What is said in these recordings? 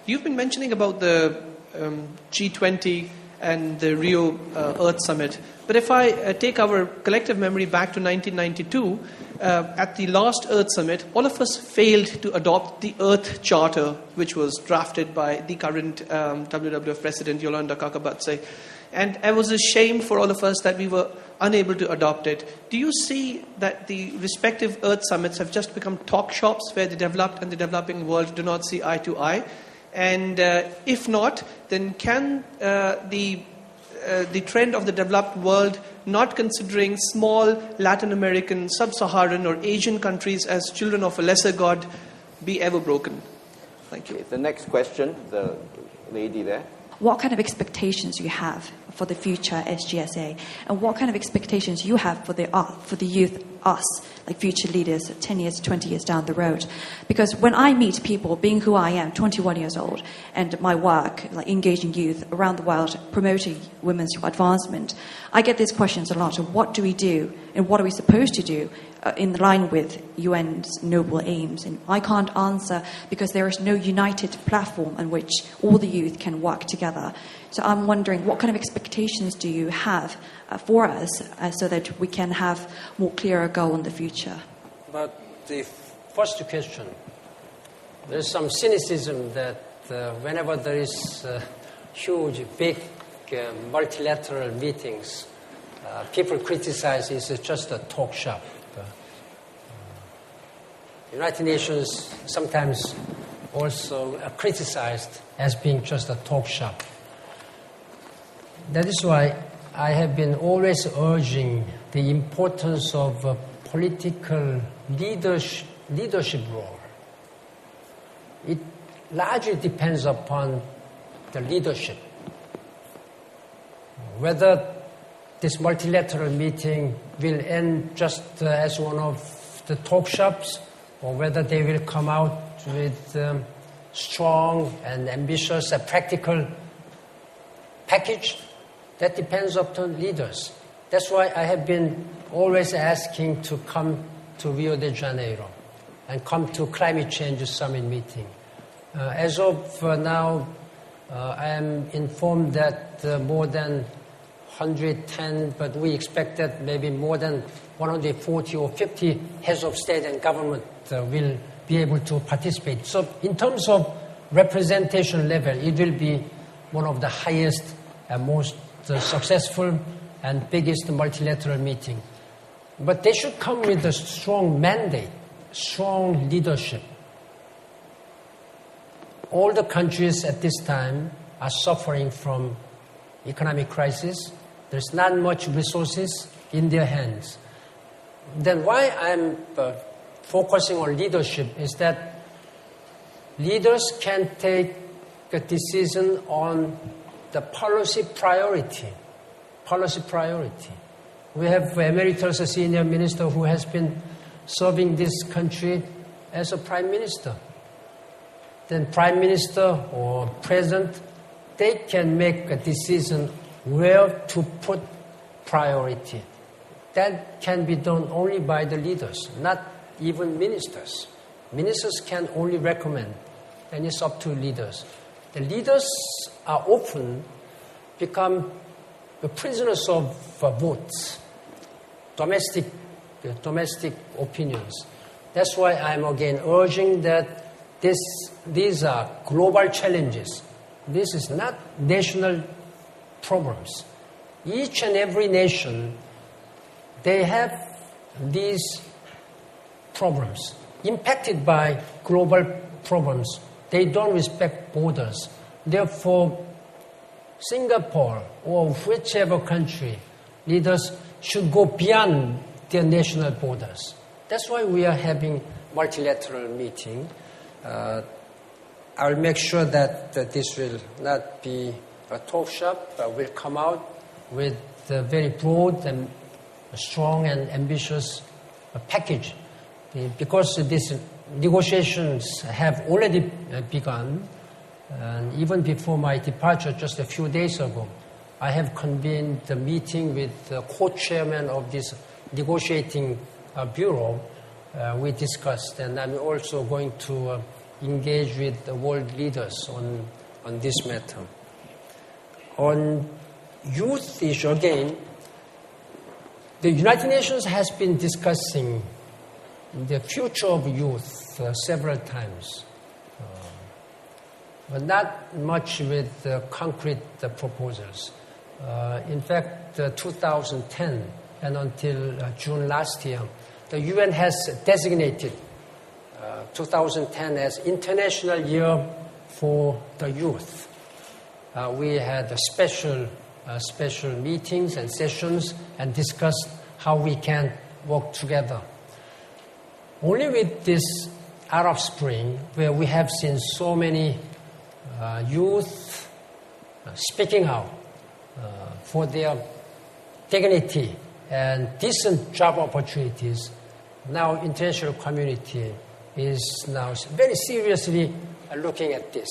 You've been mentioning about the G20 and the Rio Earth Summit. But if I take our collective memory back to 1992, at the last Earth Summit, all of us failed to adopt the Earth Charter, which was drafted by the current WWF President, Yolanda Kakabatse. And it was a shame for all of us that we were unable to adopt it. Do you see that the respective Earth Summits have just become talk shops where the developed and the developing world do not see eye to eye? And if not, then can the trend of the developed world not considering small Latin American, sub-Saharan or Asian countries as children of a lesser God be ever broken? Thank you. The next question, the lady there. What kind of expectations you have for the future SGSA, and what kind of expectations you have for the youth, us, like future leaders, 10 years, 20 years down the road? Because when I meet people, being who I am, 21 years old, and my work, like engaging youth around the world, promoting women's advancement, I get these questions a lot. So what do we do, and what are we supposed to do in line with UN's noble aims? And I can't answer because there is no united platform on which all the youth can work together. So I'm wondering, what kind of expectations do you have for us so that we can have more clearer goal in the future? But the first question, there's some cynicism that whenever there is huge, big multilateral meetings, people criticize it's just a talk shop. United Nations sometimes also criticized as being just a talk shop. That is why I have been always urging the importance of a political leadership role. It largely depends upon the leadership. Whether this multilateral meeting will end just as one of the talk shops, or whether they will come out with strong and ambitious and practical package, that depends upon leaders. That's why I have been always asking to come to Rio de Janeiro and come to climate change summit meeting. As of now, I am informed that more than 110, but we expect that maybe more than 140 or 50 heads of state and government will be able to participate. So in terms of representation level, it will be one of the highest and most successful and biggest multilateral meeting. But they should come with a strong mandate, strong leadership. All the countries at this time are suffering from economic crisis. There's not much resources in their hands. Then why I'm focusing on leadership is that leaders can take a decision on the policy priority. We have emeritus a senior minister who has been serving this country as a prime minister. Then prime minister or president, they can make a decision where to put priority. That can be done only by the leaders, not even ministers. Ministers can only recommend, and it's up to leaders. The leaders are often become the prisoners of votes, domestic opinions. That's why I'm again urging that these are global challenges. This is not national problems. Each and every nation, they have these problems impacted by global problems. They don't respect borders. Therefore, Singapore or whichever country, leaders should go beyond their national borders. That's why we are having multilateral meeting. I'll make sure that this will not be a talk shop, but will come out with a very broad and strong and ambitious package. Because these negotiations have already begun, and even before my departure just a few days ago, I have convened a meeting with the co-chairman of this negotiating bureau. We discussed, and I'm also going to engage with the world leaders on this matter. On youth issue, again, the United Nations has been discussing the future of youth several times, but not much with concrete proposals. In fact, 2010 and until June last year, the UN has designated 2010 as International Year for the Youth. We had special meetings and sessions and discussed how we can work together. Only with this Arab Spring, where we have seen so many youth speaking out for their dignity and decent job opportunities, now international community is now very seriously looking at this.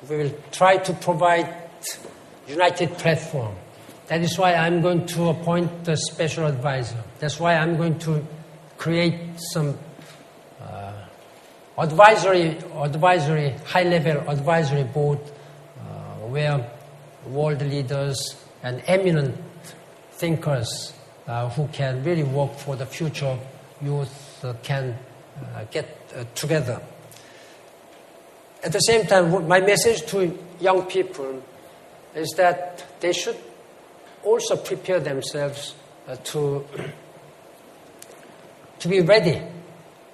We will try to provide united platform. That is why I'm going to appoint a special advisor. That's why I'm going to create some high-level advisory board where world leaders and eminent thinkers who can really work for the future youth can get together. At the same time, my message to young people is that they should also prepare themselves to be ready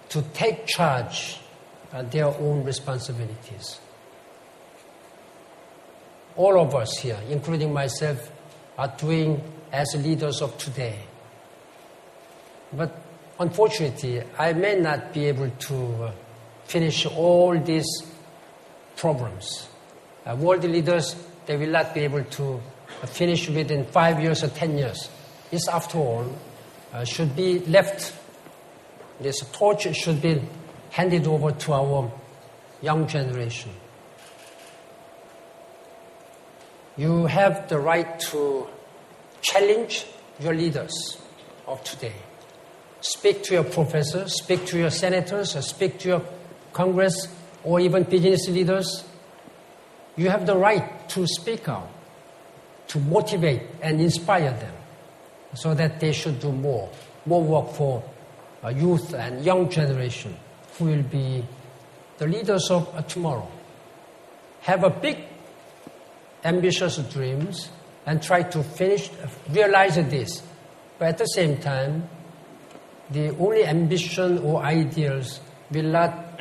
to take charge of their own responsibilities. All of us here, including myself, are doing as leaders of today. But unfortunately, I may not be able to finish all these problems. World leaders, they will not be able to finish within 5 years or 10 years. This, after all, should be left, this torch should be handed over to our young generation. You have the right to challenge your leaders of today. Speak to your professors, speak to your senators, or speak to your Congress, or even business leaders. You have the right to speak out, to motivate and inspire them so that they should do more work for youth and young generation who will be the leaders of tomorrow. Have a big, ambitious dreams and try to realize this. But at the same time, the only ambition or ideals will not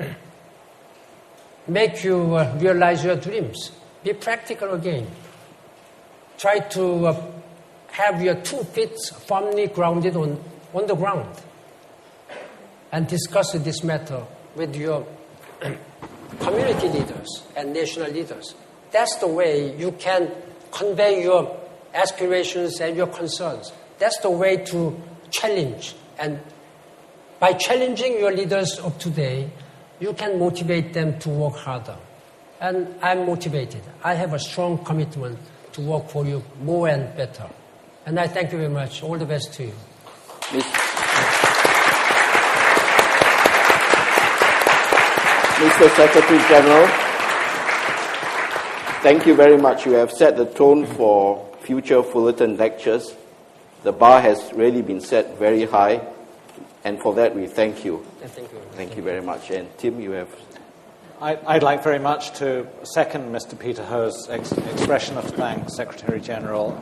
make you realize your dreams. Be practical again. Try to have your 2 feet firmly grounded on the ground and discuss this matter with your community leaders and national leaders. That's the way you can convey your aspirations and your concerns. That's the way to challenge. And by challenging your leaders of today, you can motivate them to work harder. And I'm motivated. I have a strong commitment to work for you more and better. And I thank you very much. All the best to you. Mr. Secretary General, thank you very much. You have set the tone for future Fullerton lectures. The bar has really been set very high, and for that we thank you. Thank you. Thank you very much. And Tim, you have... I'd like very much to second Mr. Peter Ho's expression of thanks, Secretary General.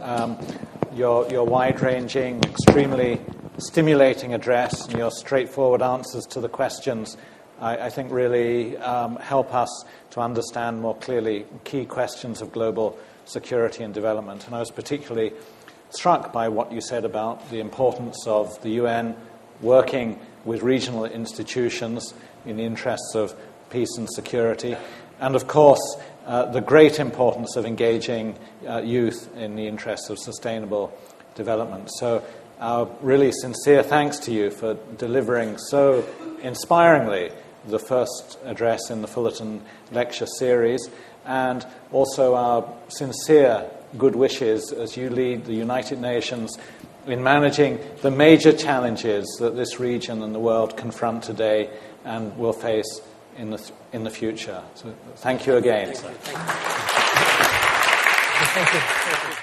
Your wide-ranging, extremely stimulating address and your straightforward answers to the questions, I think really help us to understand more clearly key questions of global security and development. And I was particularly struck by what you said about the importance of the UN working with regional institutions in the interests of peace and security, and of course the great importance of engaging youth in the interests of sustainable development. So our really sincere thanks to you for delivering so inspiringly the first address in the Fullerton Lecture Series, and also our sincere good wishes as you lead the United Nations in managing the major challenges that this region and the world confront today and will face in the future. So thank you again. Thank you.